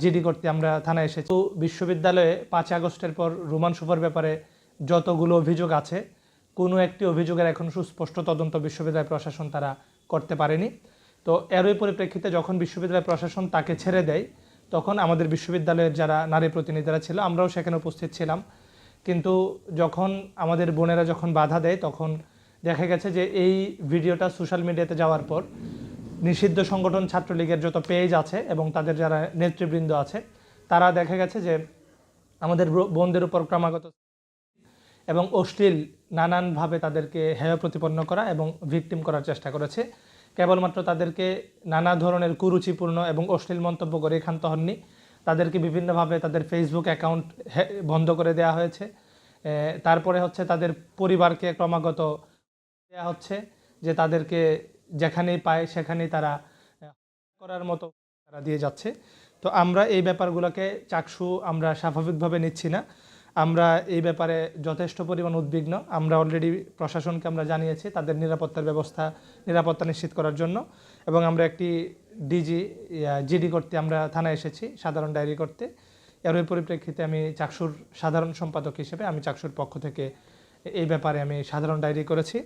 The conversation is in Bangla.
জিডি করতে আমরা থানায় এসেছি। তো বিশ্ববিদ্যালয়ে 5 আগস্টের পর রোমান শোভার ব্যাপারে যতগুলো অভিযোগ আছে, কোনো একটি অভিযোগের এখন সুস্পষ্ট তদন্ত বিশ্ববিদ্যালয় প্রশাসন তারা করতে পারেনি। তো এরই পরিপ্রেক্ষিতে যখন বিশ্ববিদ্যালয় প্রশাসন তাকে ছেড়ে দেয়, তখন আমাদের বিশ্ববিদ্যালয়ের যারা নারী প্রতিনিধিরা ছিল, আমরাও সেখানে উপস্থিত ছিলাম। কিন্তু যখন আমাদের বোনেরা যখন বাধা দেয়, তখন দেখা গেছে যে এই ভিডিওটা সোশ্যাল মিডিয়াতে যাওয়ার পর নিষিদ্ধ সংগঠন ছাত্রলীগের যত পেজ আছে এবং তাদের যারা নেতৃবৃন্দ আছে, তারা দেখা গেছে যে আমাদের বোনদের উপর ক্রমাগত এবং অশ্লীল নানানভাবে তাদেরকে হেয় প্রতিপন্ন করা এবং ভিকটিম করার চেষ্টা করেছে। কেবলমাত্র তাদেরকে নানা ধরনের কুরুচিপূর্ণ এবং অশ্লীল মন্তব্য করে ক্ষান্ত হননি, তাদেরকে বিভিন্নভাবে তাদের ফেসবুক অ্যাকাউন্ট বন্ধ করে দেওয়া হয়েছে। তারপরে হচ্ছে তাদের পরিবারকে ক্রমাগত দেওয়া হচ্ছে যে তাদেরকে যেখানেই পায় সেখানেই তারা করার মতো তারা দিয়ে যাচ্ছে। তো আমরা এই ব্যাপারগুলোকে চাকসু আমরা স্বাভাবিকভাবে নিচ্ছি না। আমরা এই ব্যাপারে যথেষ্ট পরিমাণ উদ্বিগ্ন। আমরা অলরেডি প্রশাসনকে আমরা জানিয়েছি তাদের নিরাপত্তা নিশ্চিত করার জন্য, এবং আমরা একটি জিডি করতে আমরা থানায় এসেছি, সাধারণ ডায়েরি করতে। এর পরিপ্রেক্ষিতে আমি চাকসুর সাধারণ সম্পাদক হিসেবে আমি চাকসুর পক্ষ থেকে এই ব্যাপারে আমি সাধারণ ডায়েরি করেছি।